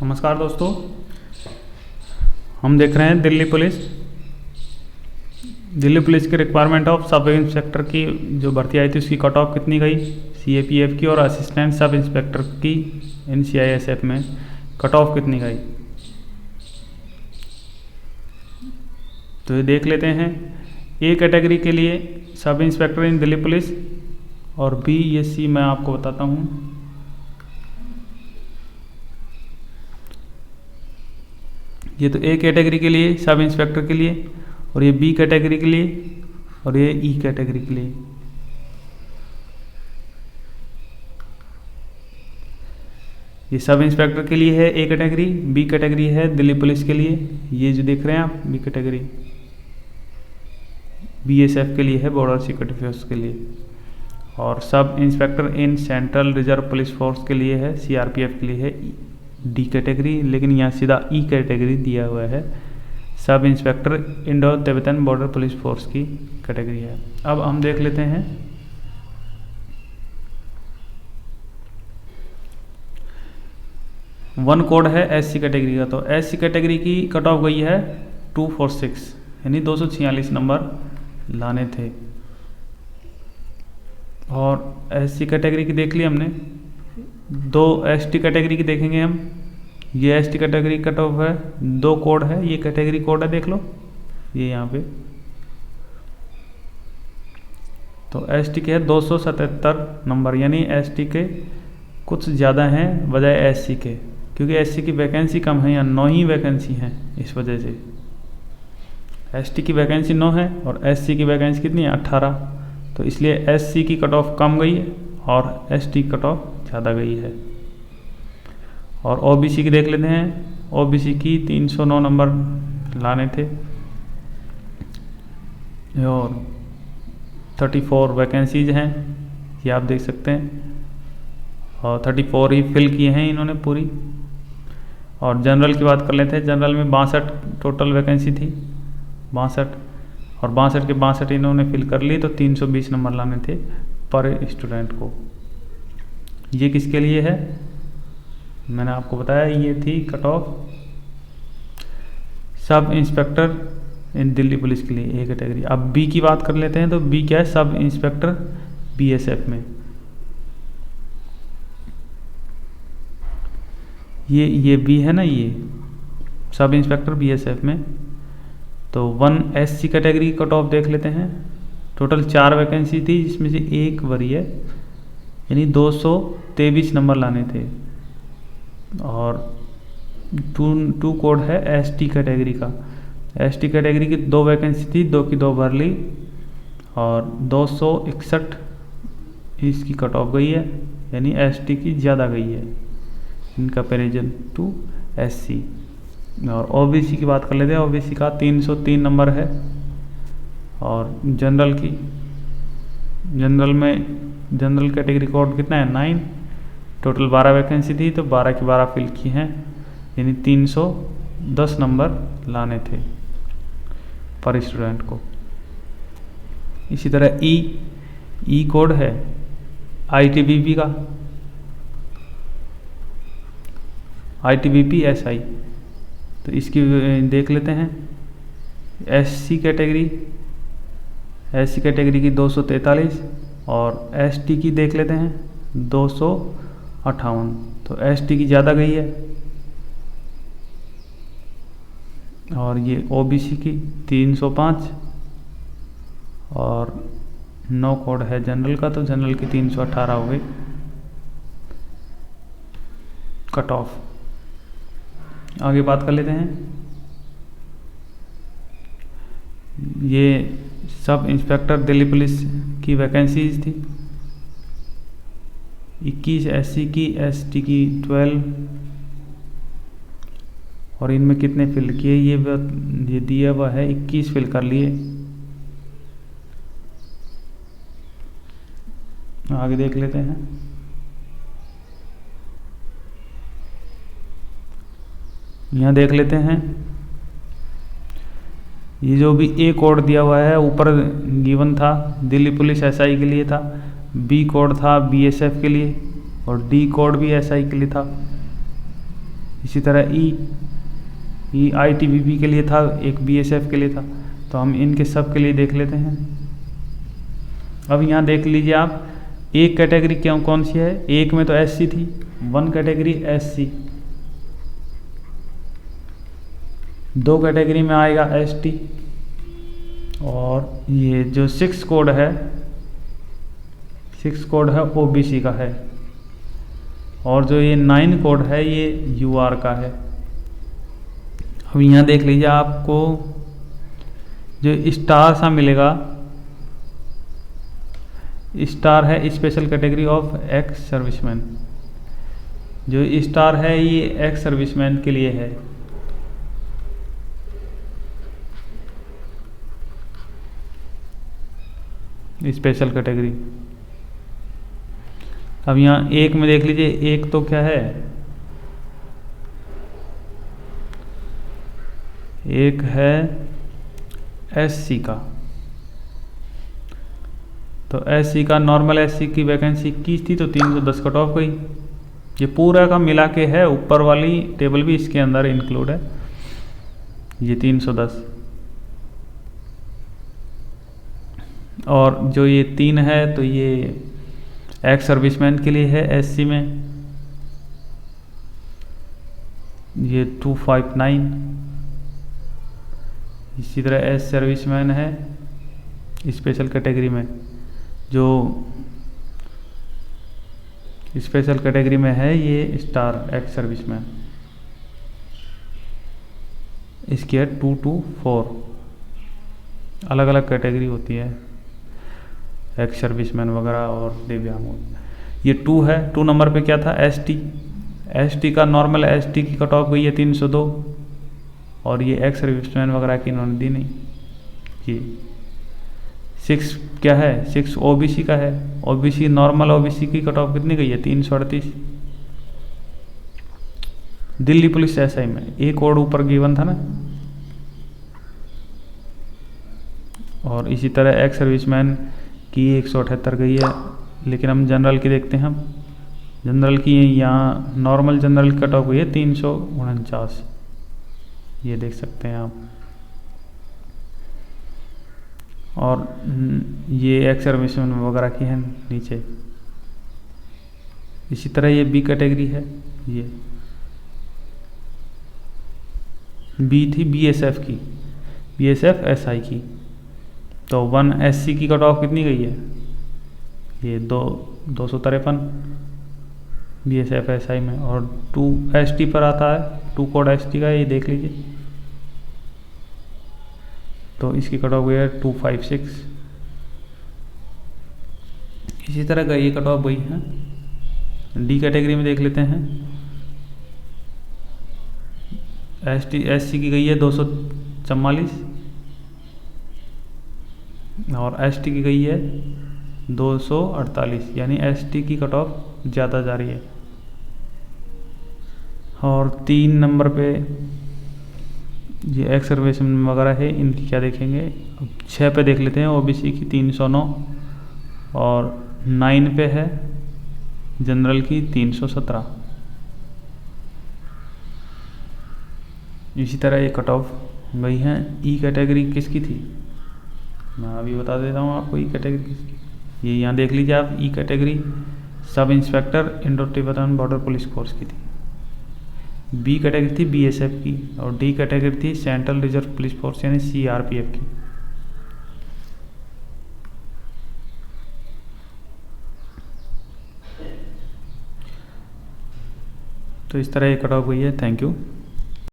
नमस्कार दोस्तों, हम देख रहे हैं दिल्ली पुलिस की रिक्वायरमेंट ऑफ सब इंस्पेक्टर की जो भर्ती आई थी उसकी कट ऑफ कितनी गई, सीएपीएफ की और असिस्टेंट सब इंस्पेक्टर की एनसीआईएसएफ में कट ऑफ कितनी गई। तो ये देख लेते हैं। ए कैटेगरी के लिए सब इंस्पेक्टर इन दिल्ली पुलिस और बी ये सी मैं आपको बताता हूँ। ये तो ए कैटेगरी के लिए सब इंस्पेक्टर के लिए, और ये बी कैटेगरी के लिए, और ये ई कैटेगरी के लिए। ये सब इंस्पेक्टर के लिए है ए कैटेगरी, बी कैटेगरी है दिल्ली पुलिस के लिए, ये जो देख रहे हैं आप बी कैटेगरी। बीएसएफ के लिए है बॉर्डर सिक्योरिटी फोर्स के लिए, और sub inspector in central reserve police force के लिए है, सीआरपीएफ के लिए है डी कैटेगरी, लेकिन यहाँ सीधा ई कैटेगरी दिया हुआ है। Sub inspector Indo Tibetan border police force की कैटेगरी है। अब हम देख लेते हैं वन कोड है एससी कैटेगरी का। तो एससी कैटेगरी की कट ऑफ गई है 246, यानी 246 नंबर लाने थे। और एससी कैटेगरी की देख ली हमने। दो एसटी कैटेगरी की देखेंगे हम। ये एसटी कैटेगरी कट ऑफ है, दो कोड है, ये कैटेगरी कोड है, देख लो ये यहाँ पे। तो एसटी के है 277 नंबर, यानी एसटी के कुछ ज़्यादा हैं बजाय एससी के, क्योंकि एससी की वैकेंसी कम है, यहाँ 9 ही वैकेंसी हैं, इस वजह से एसटी की वैकेंसी 9 है और एससी की वैकेंसी कितनी है 18। तो इसलिए एससी की कट ऑफ कम गई है और एसटी कट ऑफ ज़्यादा गई है। और ओबीसी की देख लेते हैं। ओबीसी की 309 नंबर लाने थे और 34 वैकेंसीज हैं, ये आप देख सकते हैं, और 34 ही फिल किए हैं इन्होंने पूरी। और जनरल की बात कर लेते हैं। जनरल में 62 टोटल वैकेंसी थी, 62, और 62 के 62 इन्होंने फिल कर ली, तो 320 नंबर लाने थे पर स्टूडेंट को। ये किसके लिए है मैंने आपको बताया, ये थी कट ऑफ सब इंस्पेक्टर इन दिल्ली पुलिस के लिए ए कैटेगरी। अब बी की बात कर लेते हैं। तो बी क्या है, सब इंस्पेक्टर बीएसएफ में। ये बी है ना, ये सब इंस्पेक्टर बीएसएफ में। तो 1 एससी कैटेगरी की कट ऑफ देख लेते हैं। टोटल 4 वैकेंसी थी, जिसमें से एक भरी है, यानी 223 नंबर लाने थे। और 2 कोड है एसटी कैटेगरी का। एसटी कैटेगरी की 2 वैकेंसी थी, 2 की 2 भर ली, और 261 इसकी कट ऑफ गई है, यानी एसटी की ज़्यादा गई है इन कंपेरिजन टू एससी। और ओबीसी की बात कर लेते हैं। ओबीसी का 303 नंबर है। और जनरल की, जनरल कैटेगरी कोड कितना है 9। टोटल 12 वैकेंसी थी, तो 12 की 12 फिल की हैं, यानी 310 नंबर लाने थे पर स्टूडेंट को। इसी तरह ई कोड है आईटीबीपी का, आईटीबीपी एसआई। तो इसकी देख लेते हैं। एससी कैटेगरी की 243, और एसटी की देख लेते हैं 258। तो एसटी की ज़्यादा गई है। और ये ओबीसी की 305, और 9 कोड है जनरल का, तो जनरल की 318 हो गई कट ऑफ। आगे बात कर लेते हैं। ये सब इंस्पेक्टर दिल्ली पुलिस की वैकेंसीज थी। 21 एससी की, एसटी की 12, और इनमें कितने फिल किए ये दिया हुआ है, 21 फिल कर लिए। आगे देख लेते हैं। यहाँ देख लेते हैं। ये जो भी ए कोड दिया हुआ है ऊपर गिवन था, दिल्ली पुलिस एसआई के लिए था, बी कोड था बीएसएफ के लिए, और डी कोड भी एसआई के लिए था। इसी तरह ई ITBP के लिए था, एक BSF के लिए था, तो हम इनके सब के लिए देख लेते हैं। अब यहाँ देख लीजिए आप, एक कैटेगरी क्यों कौन सी है, एक में तो SC थी, 1 कैटेगरी SC, 2 कैटेगरी में आएगा ST, और ये जो 6 कोड है, 6 कोड है OBC का है, और जो ये 9 कोड है ये UR का है। अब यहाँ देख लीजिए, आपको जो स्टार सा मिलेगा, स्टार है special category of ex serviceman. जो स्टार है ये एक्स सर्विसमैन के लिए है। Special category. अब यहाँ एक में देख लीजिए, एक तो क्या है, एक है SC का, तो SC का नॉर्मल SC की वैकेंसी 21 थी, तो 310 कट ऑफ गई। ये पूरा का मिला के है, ऊपर वाली टेबल भी इसके अंदर इंक्लूड है, ये 310। और जो ये 3 है तो ये एक्स सर्विसमैन के लिए है, SC में ये 259। इसी तरह एस सर्विसमैन है स्पेशल कैटेगरी में, जो स्पेशल कैटेगरी में है ये स्टार एक्स सर्विसमैन, इसकी है 224। अलग अलग कैटेगरी होती है एक्स सर्विसमैन वगैरह और दिव्यांग। ये 2 है, 2 नंबर पे क्या था, ST का नॉर्मल ST की कट ऑफ गई है 302, और ये एक्स सर्विसमैन वगैरह की इन्होंने दी नहीं। ये 6 क्या है, 6 OBC का है, OBC नॉर्मल OBC की कट ऑफ कितनी गई है, 338। दिल्ली पुलिस SI में एक और ऊपर गिवन था ना। और इसी तरह एक्स सर्विसमैन की 178 गई है। लेकिन हम जनरल की देखते हैं, हम जनरल की यहाँ नॉर्मल जनरल की कट ऑफ गई है 349, ये देख सकते हैं आप। और ये एक्स सर्विसमैन वगैरह की है नीचे। इसी तरह ये B कैटेगरी है, ये B थी BSF की, BSF SI की, तो 1 SC की कट ऑफ कितनी गई है, ये 253 BSF SI में। और 2 ST पर आता है, 2 कोड ST का, ये देख लीजिए, तो इसकी कट ऑफ गई है 256। इसी तरह का ये कट ऑफ गई है। D कैटेगरी में देख लेते हैं, SC की गई है 244, और ST की गई है 248, यानी ST की कट ऑफ ज़्यादा जा रही है। और 3 नंबर पे ये एक्स सर्विसमैन वगैरह है, इनकी क्या देखेंगे। अब 6 पे देख लेते हैं OBC की 309, और 9 पे है जनरल की 317। इसी तरह ये कट ऑफ गई हैं। E कैटेगरी किसकी थी, मैं अभी बता देता हूँ आपको। E कैटेगरी किसकी, ये यहाँ देख लीजिए आप। E category sub inspector Indo Tibetan border police force की थी। B कैटेगरी थी BSF की, और D कैटेगरी थी सेंट्रल रिजर्व पुलिस फोर्स यानी CRPF की। तो इस तरह ये कट ऑफ हुई है। Thank you.